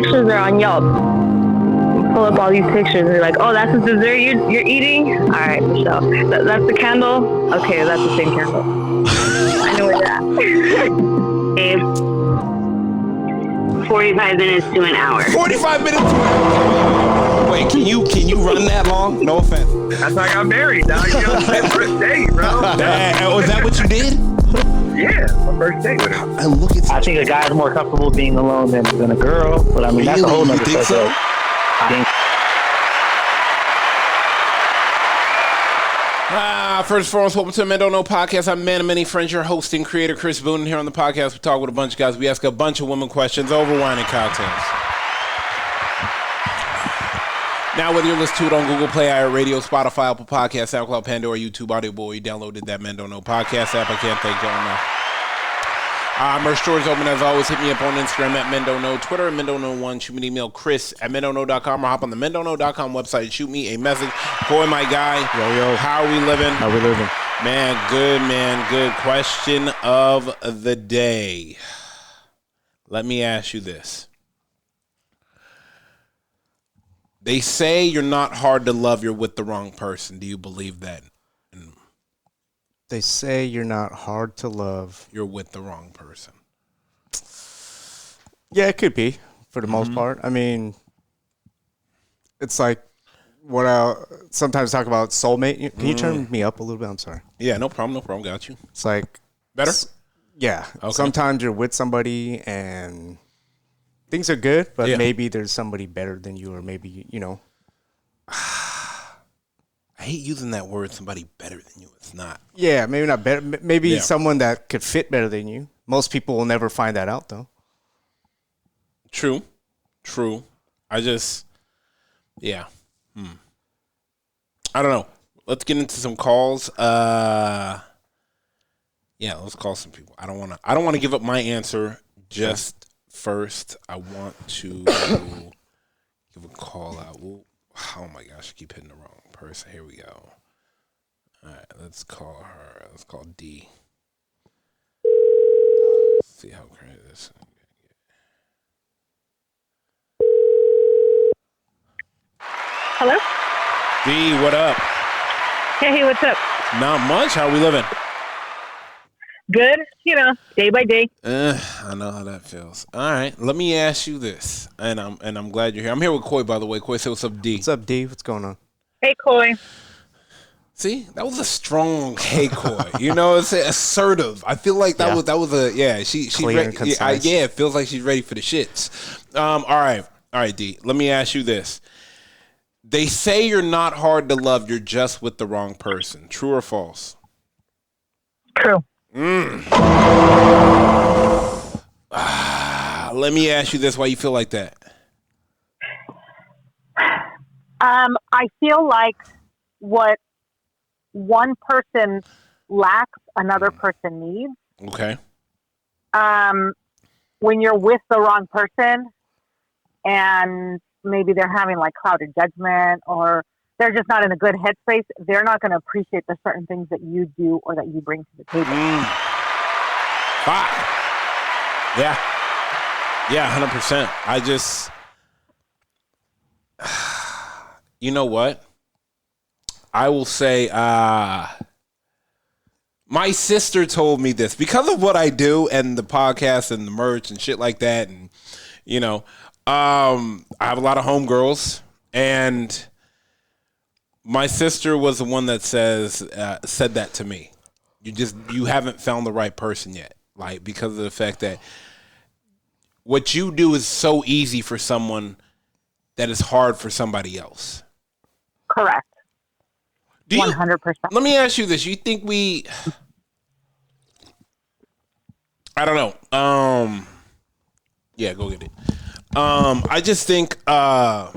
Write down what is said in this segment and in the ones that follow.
pictures are on Yelp. Pull up all these pictures and you're like, oh, that's the dessert you're eating? All right, Michelle. That's the candle? Okay, that's the same candle. I know where you're at. Babe, 45 minutes to an hour. 45 minutes to an hour. Wait, can you run that long? No offense. That's how I got married, dog. You know, my first date, bro. Was that what you did? Yeah, my first date with her. And look at I think a guy's more comfortable being alone than a girl, but I mean, that's a whole nother You think so? subject. I think First and foremost, welcome to the Men Don't Know podcast. I'm a man of many friends, your host and creator, Chris Boone. Here on the podcast, we talk with a bunch of guys. We ask a bunch of women questions over wine and cocktails. Now, whether you're listening to it on Google Play, iHeartRadio, Spotify, Apple Podcasts, SoundCloud, Pandora, YouTube, Audio Boy, you downloaded that Men Don't Know podcast app. I can't thank y'all enough. Merch store is open as always. Hit me up on Instagram at Men Don't Know, Twitter at Men Don't Know 1. Shoot me an email, Chris at MenDon'tKnow.com, or hop on the MenDon'tKnow.com website and shoot me a message. Boy, my guy. Yo. How are we living? how we living. Man. Good. Question of the day. Let me ask you this. They say you're not hard to love, you're with the wrong person. Do you believe that? They say you're not hard to love. You're with the wrong person. Yeah, it could be for the most part. I mean, it's like what I sometimes talk about soulmate. Can you turn me up a little bit? I'm sorry. Yeah, no problem. Got you. It's like Better? Yeah. Okay. Sometimes you're with somebody and things are good, but Yeah. maybe there's somebody better than you, or maybe, you know. I hate using that word, somebody better than you. It's not. Yeah, maybe not better. Maybe Yeah. someone that could fit better than you. Most people will never find that out, though. True. I just, yeah. I don't know. Let's get into some calls. Yeah, let's call some people. I don't want to give up my answer just first. I want to give a call out. Ooh, oh my gosh, I keep hitting the wrong person. Here we go. All right, let's call her. Let's call D. See how crazy this is. Hello? D, what up? Hey, what's up? Not much. How are we living? Good, day by day. I know how that feels. All right, let me ask you this, and I'm glad you're here. I'm here with Coy, by the way. Coy, say what's up, D. What's up, D? What's going on? Hey, Coy. See, that was a strong hey, Coy. It's assertive. I feel like that was a yeah. She's Clear and ready. concise. Yeah, it feels like she's ready for the shits. All right, D. Let me ask you this. They say you're not hard to love. You're just with the wrong person. True or false? True. Let me ask you this. Why you feel like that? I feel like what one person lacks, another person needs. Okay. When you're with the wrong person and maybe they're having like clouded judgment or they're just not in a good headspace, they're not going to appreciate the certain things that you do or that you bring to the table. Fuck. Yeah. Yeah, 100%. I just, you know what? I will say, my sister told me this because of what I do and the podcast and the merch and shit like that. And, I have a lot of homegirls, and my sister was the one that said that to me. You haven't found the right person yet. Like, because of the fact that what you do is so easy for someone that is hard for somebody else. Correct. 100%. Let me ask you this. You think I don't know. Yeah, go get it. I just think, I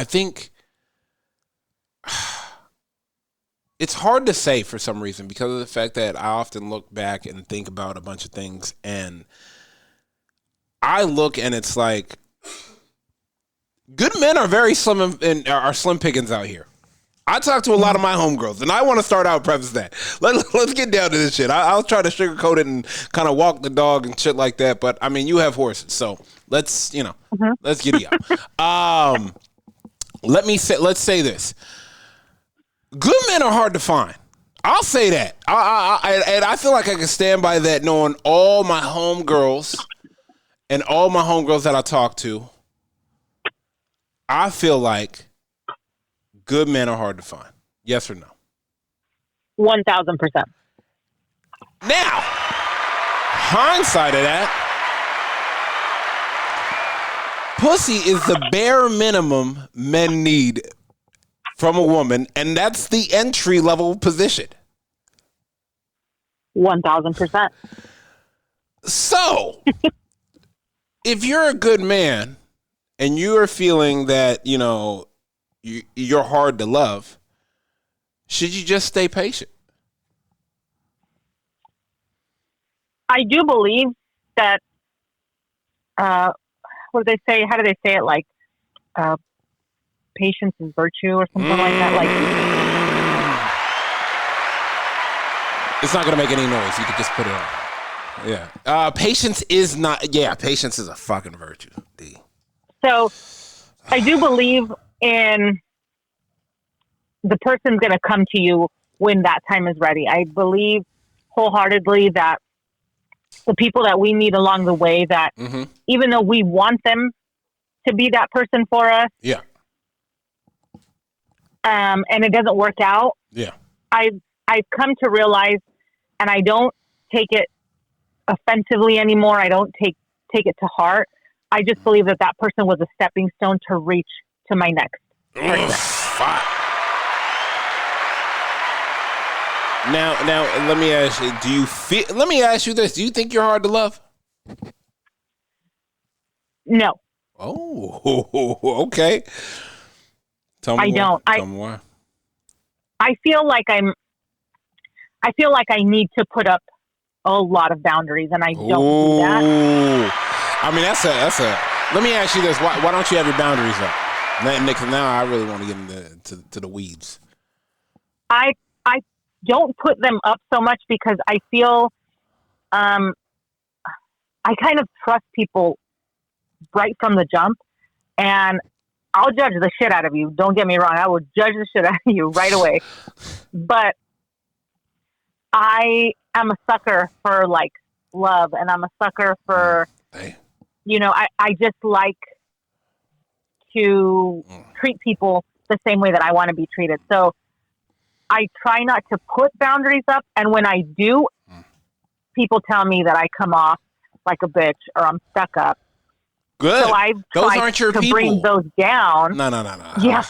think it's hard to say for some reason because of the fact that I often look back and think about a bunch of things, and I look and it's like good men are very slim and are slim pickings out here. I talk to a lot of my homegirls, and I want to start out preface that. Let's get down to this shit. I'll try to sugarcoat it and kind of walk the dog and shit like that. But I mean, you have horses, so let's let's get it out. Let's say this: good men are hard to find. I'll say that. And I feel like I can stand by that, knowing all my homegirls and all my homegirls that I talk to. I feel like good men are hard to find. Yes or no? 1,000%. Now, hindsight of that, pussy is the bare minimum men need from a woman, and that's the entry level position. 1,000%. So, if you're a good man and you are feeling that, you're hard to love, should you just stay patient? I do believe that, what do they say? How do they say it? Like, patience is virtue or something like that. Like, it's not going to make any noise. You could just put it on. Yeah. Patience is not, patience is a fucking virtue, D. So I do believe in the person's going to come to you when that time is ready. I believe wholeheartedly that the people that we meet along the way, that even though we want them to be that person for us, and it doesn't work out, I've come to realize, and I don't take it offensively anymore. I don't take it to heart. I just believe that person was a stepping stone to reach to my next person. Fuck. Now, let me ask you, let me ask you this. Do you think you're hard to love? No. Oh, okay. Tell me I why. don't. Tell me why. I feel like I need to put up a lot of boundaries, and I don't do that. I mean, that's a. Let me ask you this: Why don't you have your boundaries up? Now I really want to get into the weeds. I don't put them up so much because I feel, I kind of trust people right from the jump, and I'll judge the shit out of you. Don't get me wrong; I will judge the shit out of you right away. But I am a sucker for like love, and I'm a sucker for. Hey. I just like to treat people the same way that I want to be treated. So I try not to put boundaries up. And when I do, people tell me that I come off like a bitch or I'm stuck up. Good. So I've those tried aren't your to people. bring those down. No. Yeah.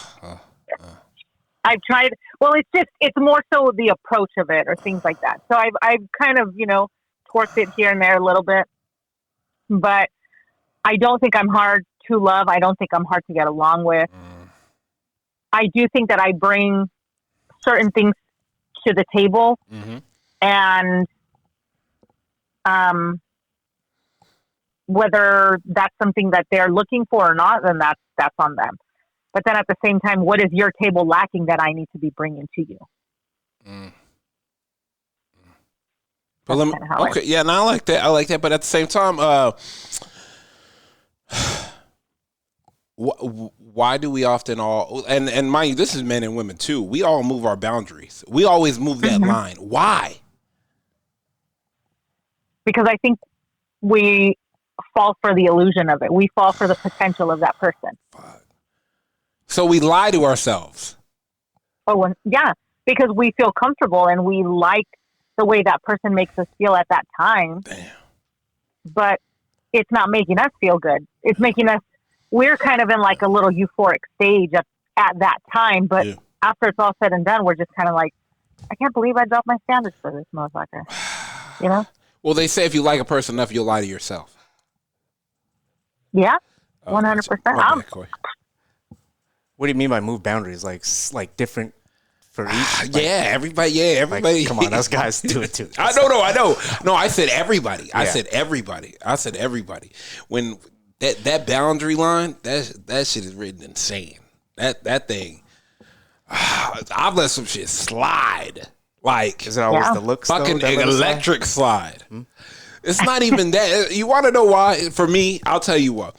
I've tried. Well, it's more so the approach of it or things like that. So I've kind of, twerked it here and there a little bit. But I don't think I'm hard to love. I don't think I'm hard to get along with. I do think that I bring certain things to the table, and whether that's something that they're looking for or not, then that's on them. But then at the same time, what is your table lacking that I need to be bringing to you? But I like that. But at the same time, why do we often all and mind you, this is men and women too. We all move our boundaries. We always move that line. Why? Because I think we fall for the illusion of it. We fall for the potential of that person. So we lie to ourselves. Oh, yeah, because we feel comfortable and we like the way that person makes us feel at that time. Damn. But it's not making us feel good. It's making us, we're kind of in like a little euphoric stage at that time. But after it's all said and done, we're just kind of like, I can't believe I dropped my standards for this motherfucker. Well, they say if you like a person enough, you'll lie to yourself. Yeah, 100%. What do you mean by move boundaries? Like different for each? Everybody. Like, come on, us guys do it too. I know. No, I said everybody. I said everybody. When that boundary line, that shit is written insane. That thing. I've let some shit slide. Like, Is it always Yeah. the looks? fucking though, that let it slide? electric slide. It's not even that. You want to know why? For me, I'll tell you what.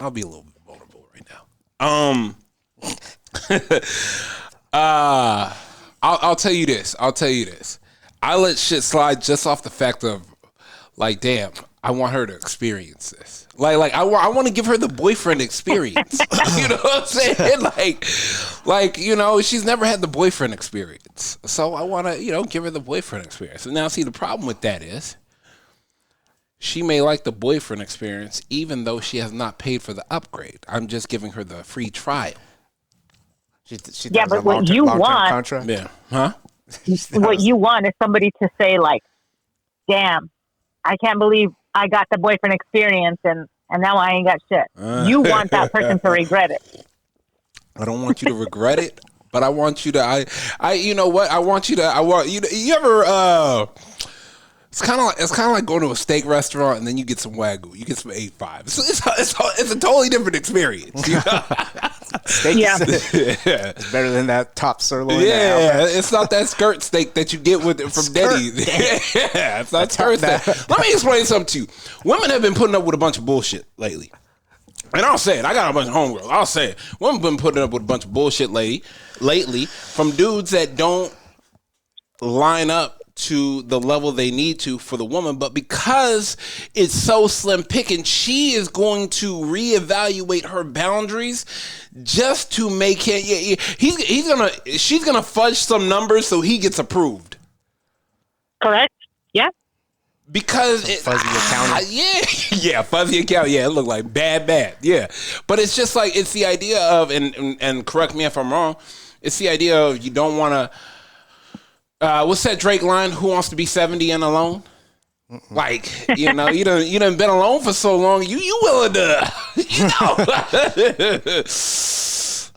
I'll be a little bit vulnerable right now. I'll tell you this. I let shit slide just off the fact of, like, damn, I want her to experience this. Like I want to give her the boyfriend experience. You know what I'm saying? Like, you know, she's never had the boyfriend experience. So I want to, you know, give her the boyfriend experience. And now, see, the problem with that is she may like the boyfriend experience even though she has not paid for the upgrade. I'm just giving her the free trial. She Yeah, thought it was but a what long-term- you long-term want- contract. Yeah. Huh? What you want is somebody to say like, damn, I can't believe I got the boyfriend experience and now I ain't got shit. You want that person to regret it. I don't want you to regret it, but I want you to. You know what? I want you to. You ever? It's kind of like going to a steak restaurant and then you get some Wagyu. You get some 8.5. It's a totally different experience. You know? Steak Yeah. is better than that top sirloin. at Yeah, Outback. it's not that skirt steak that you get from Denny's. Yeah, it's not skirt steak. Let me explain something to you. Women have been putting up with a bunch of bullshit lately. And I'll say it. I got a bunch of homegirls. I'll say it. Women have been putting up with a bunch of bullshit lately from dudes that don't line up to the level they need to for the woman, but because it's so slim picking, she is going to reevaluate her boundaries just to make him. Yeah, she's gonna fudge some numbers so he gets approved. Correct? Yeah. Because fuzzy accounting. yeah, fuzzy account. Yeah, it looked like bad. Yeah, but it's just like it's the idea of, and correct me if I'm wrong. It's the idea of you don't want to. What's that Drake line? Who wants to be 70 and alone? Like, you know, you done been alone for so long. You willing to,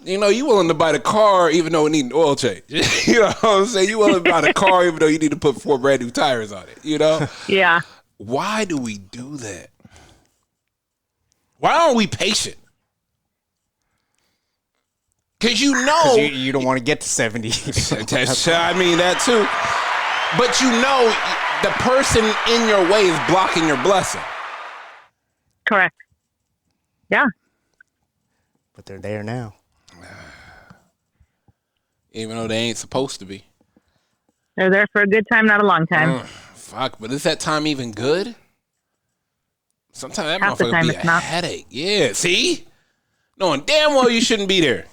you willing to buy the car even though it need an oil change. You know what I'm saying? You willing to buy the car even though you need to put 4 brand new tires on it. You know? Yeah. Why do we do that? Why aren't we patient? Because you You don't want to get to 70. I mean that too. But you know the person in your way is blocking your blessing. Correct. Yeah. But they're there now. Even though they ain't supposed to be. They're there for a good time, not a long time. Fuck, but is that time even good? Sometimes that Half the motherfucker time be it's a not. headache. Yeah, see? Knowing damn well you shouldn't be there.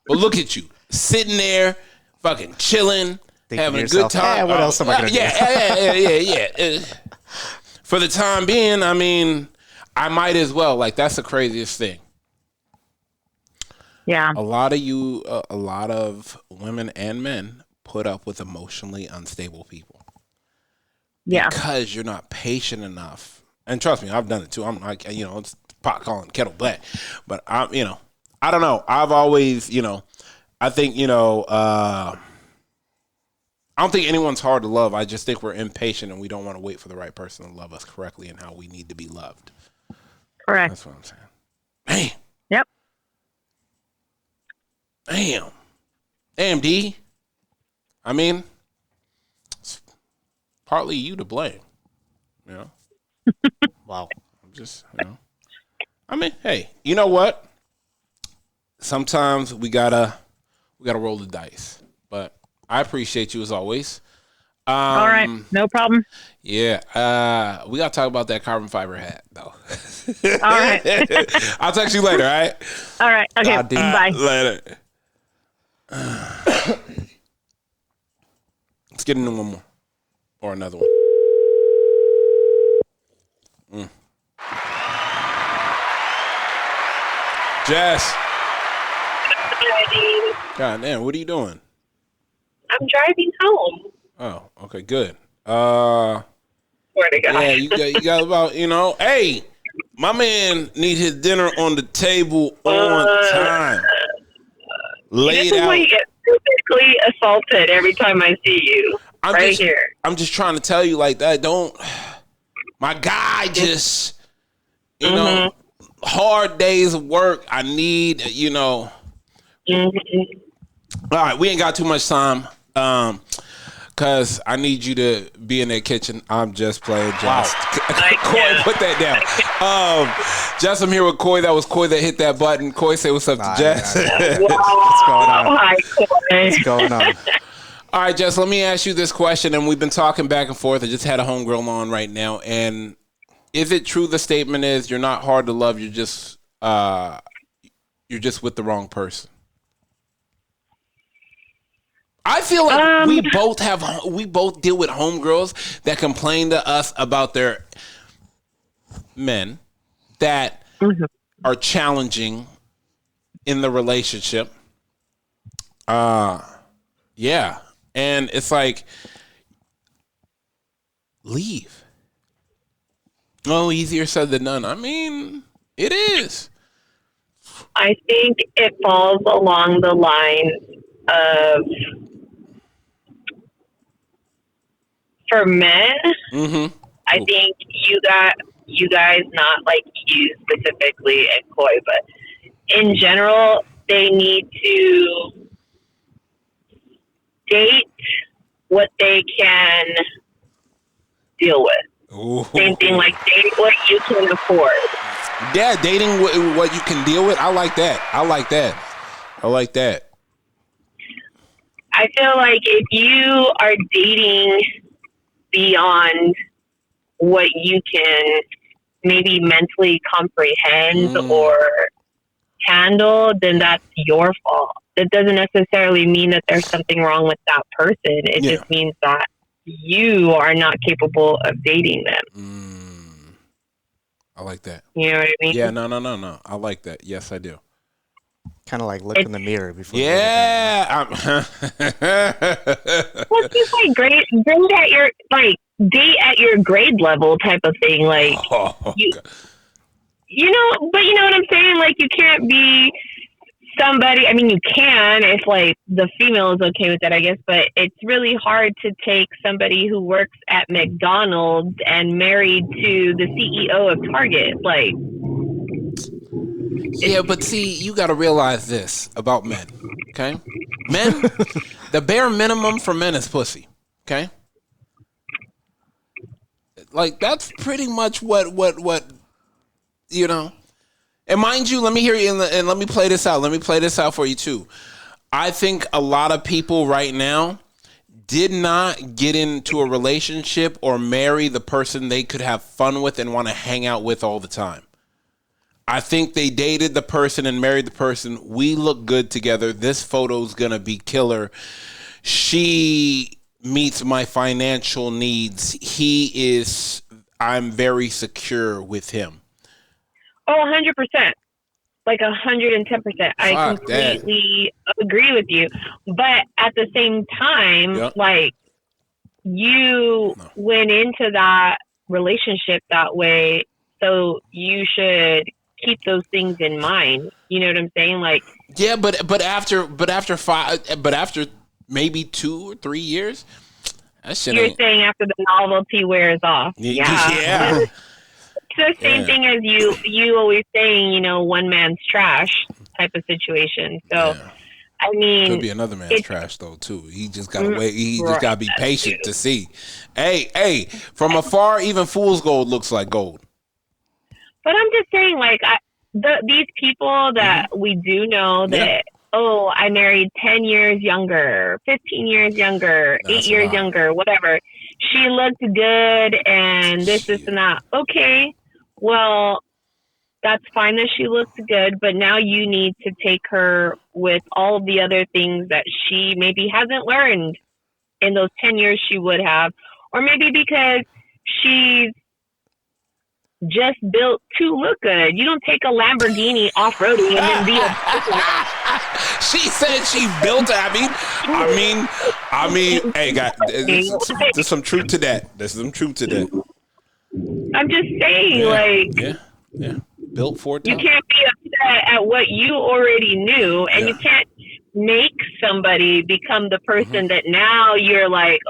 But look at you, sitting there, fucking chilling, Thinking having to a yourself, good time. "Eh, what else am I gonna do?" Yeah. For the time being, I mean, I might as well. Like, that's the craziest thing. Yeah. A lot of women and men put up with emotionally unstable people. Yeah. Because you're not patient enough. And trust me, I've done it too. I'm like, it's pot calling kettle black. But I don't know. I've always, I think, I don't think anyone's hard to love. I just think we're impatient and we don't want to wait for the right person to love us correctly and how we need to be loved. Correct. That's what I'm saying. Man. Yep. Damn, D. I mean, it's partly you to blame. Wow. I'm just, I mean, hey, you know what? Sometimes we gotta roll the dice. But I appreciate you as always. All right. No problem. Yeah. We gotta talk about that carbon fiber hat though. All right. I'll text you later, all right? All right. Okay. Bye. Later. Let's get into one more. Or another one. Jess. God damn, what are you doing? I'm driving home. Oh, okay, good. Swear to God. Yeah, you got about, hey, my man need his dinner on the table on time. Lay This it is out. why you get physically assaulted every time I see you. Here. I'm just trying to tell you like that. My guy just, hard days of work. I need, All right, we ain't got too much time. Cause I need you to be in that kitchen. I'm just playing, Jess. Coy, put that down. Jess, I'm here with Coy. That was Coy that hit that button. Coy, say what's up to Jess. What's going on? Hi, Coy. What's going on? All right, Jess, let me ask you this question. And we've been talking back and forth. I just had a homegirl on right now. And is it true the statement is you're not hard to love, you're just with the wrong person? I feel like we both deal with homegirls that complain to us about their men that are challenging in the relationship. Yeah. And it's like, leave. Oh, easier said than done. I mean, it is. I think it falls along the lines of, for men, I think you guys, not like you specifically and Coy, but in general, they need to date what they can deal with. Ooh. Same thing, like date what you can afford. Yeah, dating what you can deal with. I like that. I feel like if you are dating beyond what you can maybe mentally comprehend or handle, then that's your fault. It doesn't necessarily mean that there's something wrong with that person. It just means that you are not capable of dating them. I like that. You know what I mean? Yeah, no. I like that. Yes, I do. Kind of like look in the mirror before. Yeah. What's just like grade at your date at your grade level type of thing, like you know what I'm saying? Like you can't be somebody. I mean, you can if like the female is okay with that, I guess. But it's really hard to take somebody who works at McDonald's and married to the CEO of Target, like. Yeah, but see, you got to realize this about men, okay? Men, the bare minimum for men is pussy, okay? Like, that's pretty much what you know. And mind you, let me hear you, and let me play this out. Let me play this out for you, too. I think a lot of people right now did not get into a relationship or marry the person they could have fun with and want to hang out with all the time. I think they dated the person and married the person. We look good together. This photo's going to be killer. She meets my financial needs. I'm very secure with him. Oh, 100%. Like 110%. I completely agree with you. But at the same time, like you went into that relationship that way, so you should keep those things in mind. You know what I'm saying? Like, yeah, but after maybe 2 or 3 years, that shit you're saying after the novelty wears off. Yeah. It's the same thing as you always saying, one man's trash type of situation. So, I mean, could be another man's trash though too. He just gotta wait. He just gotta be patient to see. Hey, from afar, even fool's gold looks like gold. But I'm just saying, like, these people that we do know that, I married 10 years younger, 15 years younger, 8 years younger, whatever. She looked good and this and that. Okay, well, that's fine that she looks good, but now you need to take her with all of the other things that she maybe hasn't learned in those 10 years she would have. Or maybe because she's just built to look good. You don't take a Lamborghini off-roading and then be a... She said she built it. I mean, hey, guys, there's some truth to that. I'm just saying, yeah. Built for it. You can't be upset at what you already knew, and you can't make somebody become the person that now you're like,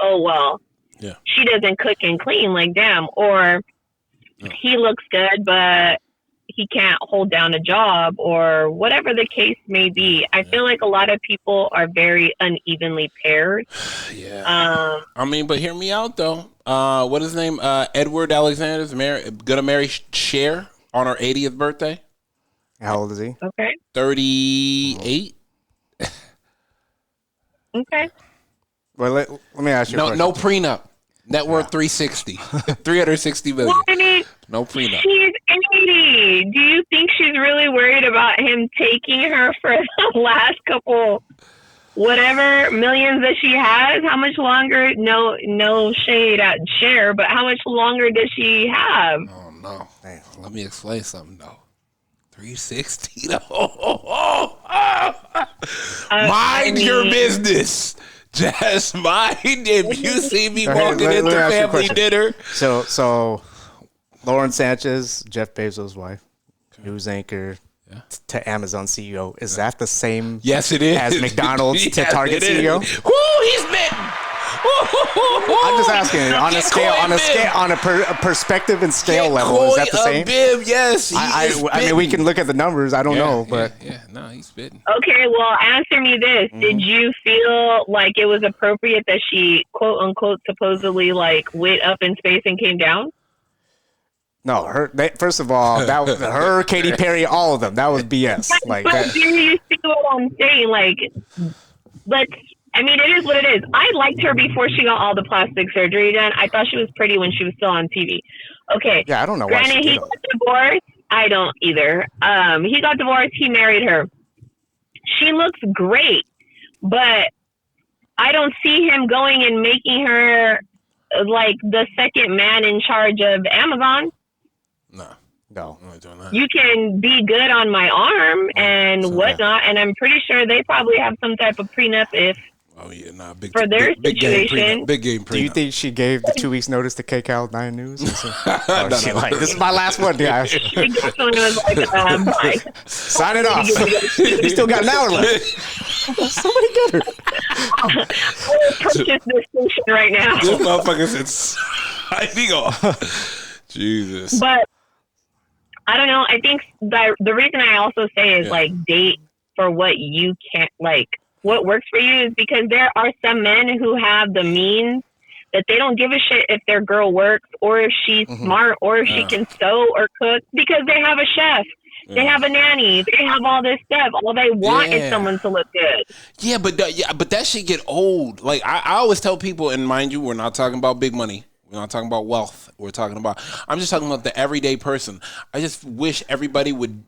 she doesn't cook and clean, like, damn, or he looks good, but he can't hold down a job or whatever the case may be. I feel like a lot of people are very unevenly paired. Yeah. I mean, but hear me out though. What is his name? Edward Alexander's gonna marry Cher on her 80th birthday. How old is he? Okay. 38. Okay. Well, let me ask you a question. No prenup. Net worth 360. 360 million. Well, I mean, No prenup. she's 80. Do you think she's really worried about him taking her for the last couple, whatever millions that she has? How much longer? No shade at Cher, but how much longer does she have? Oh no. Hey, let me explain something though. 360 though. Mind your business. Just mind if you see me walking let into me ask you a family question. dinner. So Lauren Sanchez, Jeff Bezos' wife, news anchor to Amazon CEO. Is that the same? Yes, it is. As McDonald's to Target it is. CEO? Woo, he's bitten. I'm just asking on a scale, on a perspective and scale level. Is that the same? Bib, yes. I mean, we can look at the numbers. I don't know, but no, he's spitting. Okay, well, answer me this. Did you feel like it was appropriate that she, quote unquote, supposedly like went up in space and came down? no. First of all, that was her, Katy Perry, all of them. That was BS. Like But that. do you see what I'm saying? Like, I mean, it is what it is. I liked her before she got all the plastic surgery done. I thought she was pretty when she was still on TV. Okay. Yeah, I don't know why she Granted, he did got all divorced. I don't either. He got divorced. He married her. She looks great, but I don't see him going and making her like the second man in charge of Amazon. No. I'm not doing that. You can be good on my arm and whatnot, and I'm pretty sure they probably have some type of prenup if Oh yeah, nah, big for their big game situation. prenup. Big game prenup. Do you think she gave the 2 weeks notice to KCAL 9 News? Or No, she no. like, this is my last one, guys. She definitely was like, bye. Sign it off. We still got an hour left. Somebody get her. Purchase this station right now. This motherfucker said signing off. Jesus. But I don't know. I think the reason I also say is like date for what you can't like. What works for you is because there are some men who have the means that they don't give a shit if their girl works or if she's smart or if she can sew or cook because they have a chef. They have a nanny. They have all this stuff. All they want is someone to look good. Yeah, but that shit get old. Like I always tell people, and mind you, we're not talking about big money. We're not talking about wealth. I'm just talking about the everyday person. I just wish everybody would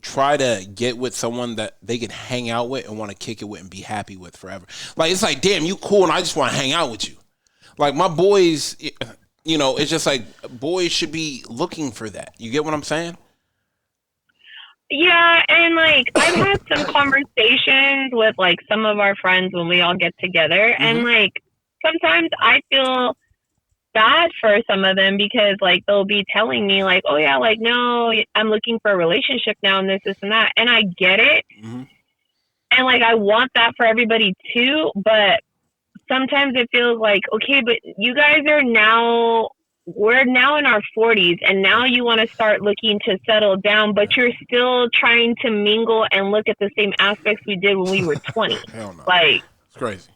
try to get with someone that they can hang out with and want to kick it with and be happy with forever. Like, it's like, damn, you cool, and I just want to hang out with you. Like, my boys, you know, it's just like boys should be looking for that. You get what I'm saying? Yeah, and like I've had some conversations with like some of our friends when we all get together, and like sometimes I feel bad for some of them because like they'll be telling me like, oh yeah, like no, I'm looking for a relationship now and this and that, and I get it, and like I want that for everybody too, but sometimes it feels like, okay, but you guys we're now in our 40s and now you want to start looking to settle down, but you're still trying to mingle and look at the same aspects we did when we were 20. Hell no. Like, It's crazy.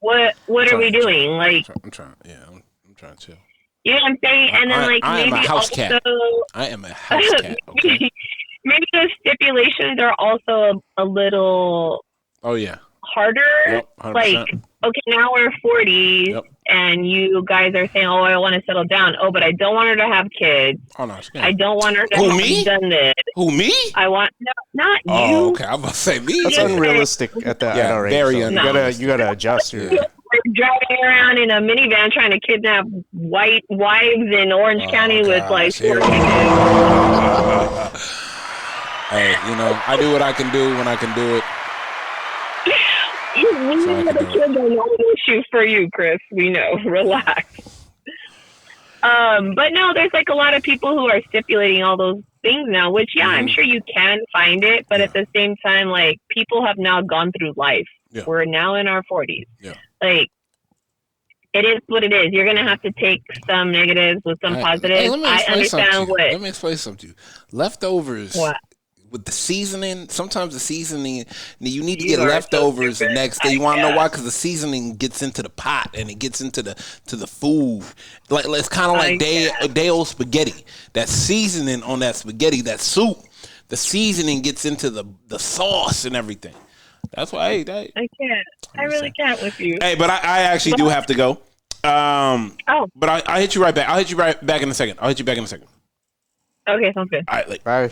what are we doing? Like, I'm trying to. you know what I'm saying? And then like I am maybe a house also, cat. I am a house cat. Okay. maybe those stipulations are also a little Oh yeah. harder. Yep, 100%. Like, okay, now we're 40s. Yep. And you guys are saying, oh, I want to settle down. Oh, but I don't want her to have kids. Oh no. I don't want her to Who, have me? done this. Who, me? I want not you. Oh, okay. I'm about to say me. That's unrealistic at our age. very so unrealistic. you gotta adjust your. We're driving around in a minivan trying to kidnap white wives in Orange County with like Here 4 we kids. Hey, you know, I do what I can do when I can do it. We know the kids are not an issue for you, Chris. We know. Relax. But no, there's like a lot of people who are stipulating all those things now, which I'm sure you can find it, but at the same time, like people have now gone through life. Yeah. We're now in our 40s. Yeah. Like it is what it is. You're gonna have to take some negatives with some positives. Hey, let me I explain understand something. what. Let me explain something to you. Leftovers. What? With the seasoning, sometimes the seasoning, you need to You get are so leftovers the stupid. next day. You want to know why? Because the seasoning gets into the pot and it gets into the food. Like it's kind of like day-old spaghetti. That seasoning on that spaghetti, that soup, the seasoning gets into the sauce and everything. That's why. I can't. I really can't with you. Hey, but I actually do have to go. Oh. But I'll hit you right back. I'll hit you right back in a second. Okay, sounds good. All right, Bye.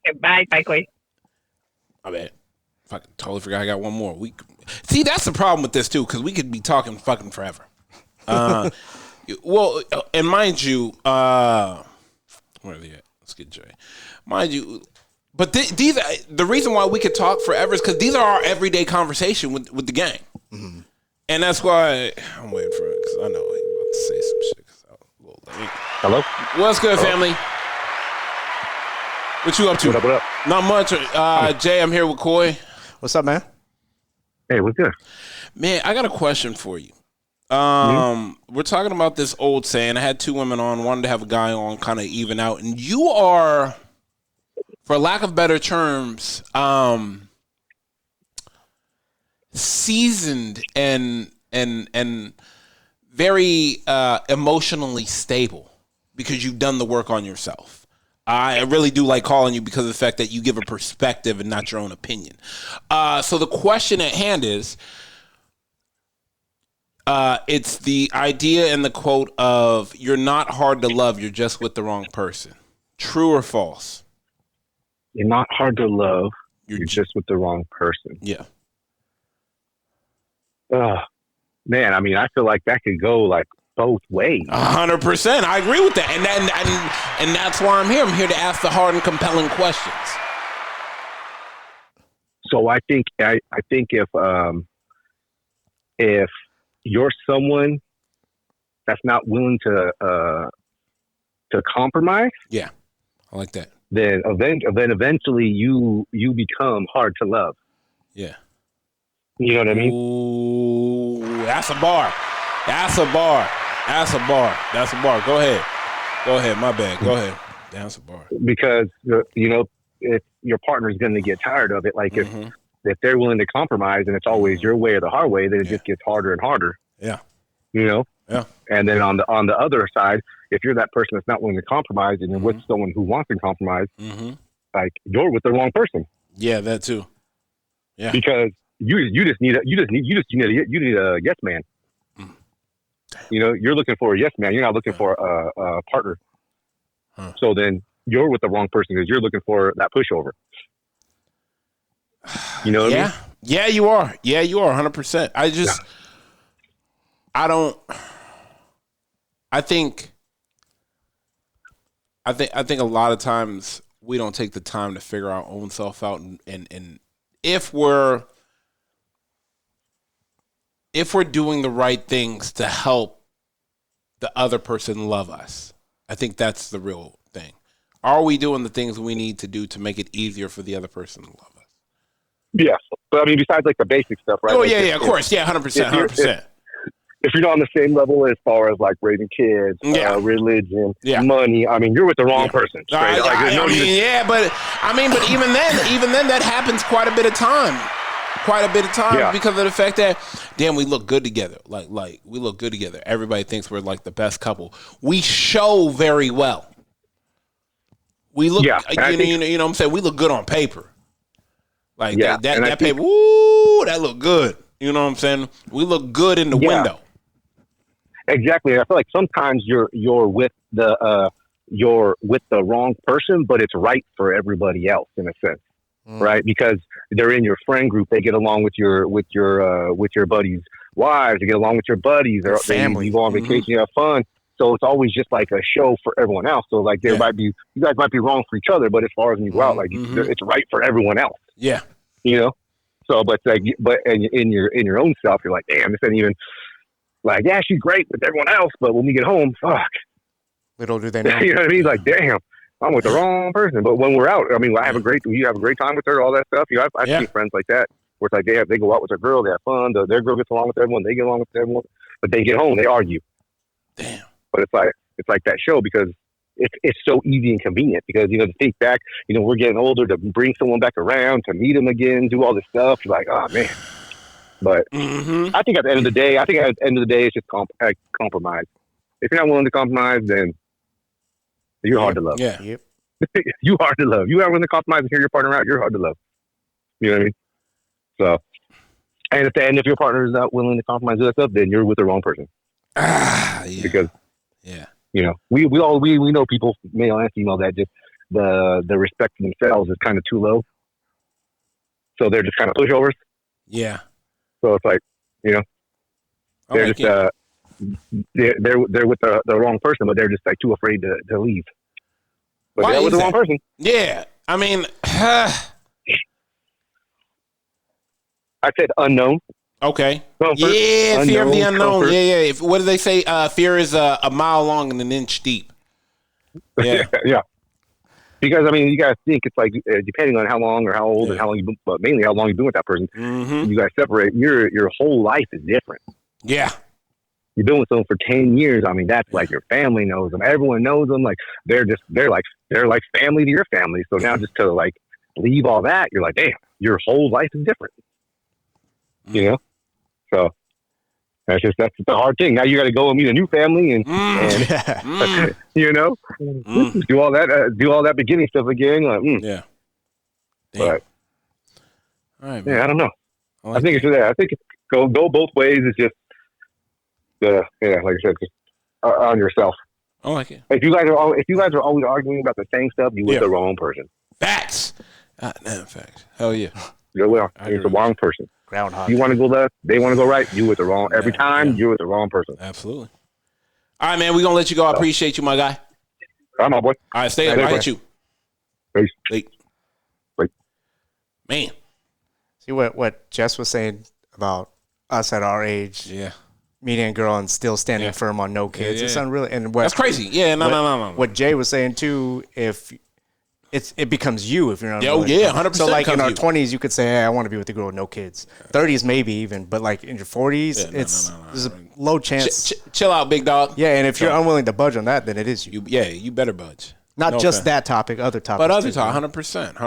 Okay, bye, Koi. My bad. Fucking totally forgot I got one more. See, that's the problem with this too, because we could be talking fucking forever. Well, and mind you, where are they at? Let's get Jay. Mind you, but these the reason why we could talk forever is because these are our everyday conversation with the gang, and that's why I'm waiting for it because I know he's about to say some shit. 'Cause I'm a little late. Hello? What's good, family? What you up to? What up? Not much. Jay, I'm here with Koi. What's up, man? Hey, what's good? Man, I got a question for you. We're talking about this old saying. I had two women on, wanted to have a guy on, kind of even out. And you are, for lack of better terms, seasoned and very emotionally stable because you've done the work on yourself. I really do like calling you because of the fact that you give a perspective and not your own opinion. So the question at hand is, it's the idea and the quote of "You're not hard to love, you're just with the wrong person." True or false? You're not hard to love. You're You're just with the wrong person. Yeah. Man, I mean, I feel like that could go like both ways. 100%. I agree with that, and that's why I'm here. I'm here to ask the hard and compelling questions. So I think if you're someone that's not willing to compromise, Yeah, I like that. then eventually you become hard to love. Yeah. You know what I mean? Ooh, that's a bar. That's a bar. Go ahead. My bad. Go ahead. That's a bar. Because if your partner's going to get tired of it, like if they're willing to compromise and it's always your way or the hard way, then it just gets harder and harder. Yeah. You know? Yeah. And then on the other side, if you're that person that's not willing to compromise and you're with someone who wants to compromise, like you're with the wrong person. Yeah, that too. Yeah. Because you just need a yes man. You know, you're looking for a yes man. You're not looking for a partner. So then you're with the wrong person because you're looking for that pushover. You know what I mean? Yeah, you are. 100%. I think a lot of times we don't take the time to figure our own self out, and if we're doing the right things to help the other person love us, I think that's the real thing. Are we doing the things we need to do to make it easier for the other person to love us? Yeah. But I mean, besides like the basic stuff, right? Oh, like of course. Yeah, 100%. If you're not on the same level as far as like raising kids, religion, money, I mean, you're with the wrong person. But even then that happens quite a bit of time because of the fact that, damn, we look good together. Like we look good together. Everybody thinks we're like the best couple. We show very well. We look, you know what I'm saying? We look good on paper. Like that paper, woo, that look good. You know what I'm saying? We look good in the window. Exactly. I feel like sometimes you're with the wrong person, but it's right for everybody else in a sense, right? Because they're in your friend group, they get along with your buddies' wives, they get along with your buddies, or family. You go on vacation, you have fun. So it's always just like a show for everyone else. So like you guys might be wrong for each other, but as far as when you go out, like it's right for everyone else. Yeah. You know. So, but in your own self, you're like, damn, this ain't even like, yeah, she's great with everyone else, but when we get home, fuck. Little do they know. You know what I mean? Like, damn, I'm with the wrong person. But when we're out, I mean, you have a great time with her, all that stuff. You know, I've seen friends like that where it's like they go out with their girl, they have fun. Their girl gets along with everyone, they get along with everyone. But they get home, they argue. Damn. But it's like that show because it's so easy and convenient because, to think back, we're getting older to bring someone back around, to meet them again, do all this stuff. You're like, oh, man. But I think at the end of the day, it's just compromise. If you're not willing to compromise, then you're hard to love. Yeah. Yep. You hard to love. You are willing to compromise and hear your partner out, you're hard to love. You know what I mean? So, and if your partner is not willing to compromise with that stuff, then you're with the wrong person. Yeah. Because, yeah. We know people, male and female, that just the respect for themselves is kind of too low. So they're just kind of pushovers. Yeah. So it's like, they're just they're with the wrong person, but they're just like too afraid to leave. But they're with the wrong person. Yeah, I mean, I said unknown. Okay. Comfort, Yeah, fear of the unknown. comfort. Yeah. What do they say? Fear is a mile long and an inch deep. Yeah. Yeah. Because you guys think it's like depending on how long or how old and how long but mainly how long you've been with that person. Mm-hmm. You guys separate. Your whole life is different. Yeah. You've been with someone for 10 years. That's like your family knows them. Everyone knows them. Like they're like family to your family. So now just to like leave all that, you're like, damn, your whole life is different. So that's the hard thing. Now you got to go and meet a new family and do all that beginning stuff again. Like, Yeah. Damn. But All right, man. yeah, I don't know. Like I think it's go both ways. It's just like I said, just on yourself. I like it. If you guys are always arguing about the same stuff, you with the wrong person. Facts. Facts. Hell yeah. You're the wrong person. Groundhog. You want to go left, they want to go right. You with the wrong. Every time you're with the wrong person. Absolutely. All right, man. We're gonna let you go. I appreciate you, my guy. All right, my boy. All right, stay up. I'll hit you. Peace. Late. Man. See what Jess was saying about us at our age, Yeah. meeting a girl and still standing firm on no kids. Yeah. It's unreal. And what, That's crazy. Yeah. No. What Jay was saying too, if it becomes you if you're not. Oh, yeah, 100% So like in our becomes you. 20s, you could say, "Hey, I want to be with a girl with no kids." 30s maybe even, but like in your 40s, there's a low chance. Chill out, big dog. Yeah, and if you're unwilling to budge on that, then it is you. You better budge. Not No just offense. that topic, other topics. But other too. time, 100%. All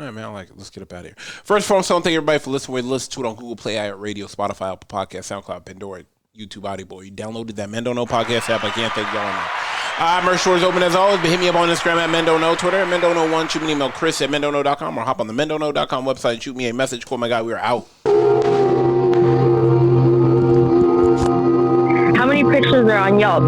right, man. I like it. Let's get up out of here. First of all, thank everybody for listening. Listen to it on Google Play, iHeartRadio, Spotify, Apple Podcasts, SoundCloud, Pandora, YouTube, Audible. You downloaded that Mendo No podcast app. I can't thank y'all enough. Merch store is open as always, but hit me up on Instagram at MendoNo, Twitter at MendoNo1. Shoot me an email, Chris at MendoNo.com, or hop on the MendoNo.com website and shoot me a message. Cool, my guy. We are out. How many pictures are on Yelp?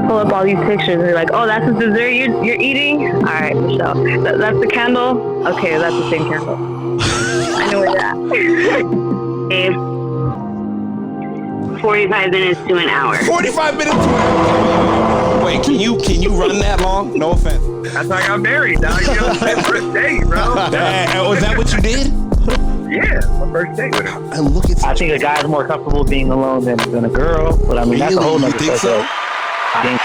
Pull up all these pictures and you're like, oh, that's the dessert you're eating? All right, Michelle. That's the candle? Okay, that's the same candle. I know where you're at. 45 minutes to an hour. 45 minutes to an hour. Wait, can you run that long? No offense. That's how I got married. Now first date, bro. Was that what you did? Yeah, my first date with him. And look at I think a guy's more comfortable being alone than a girl, but that's a whole Really? nother You think so? subject. I think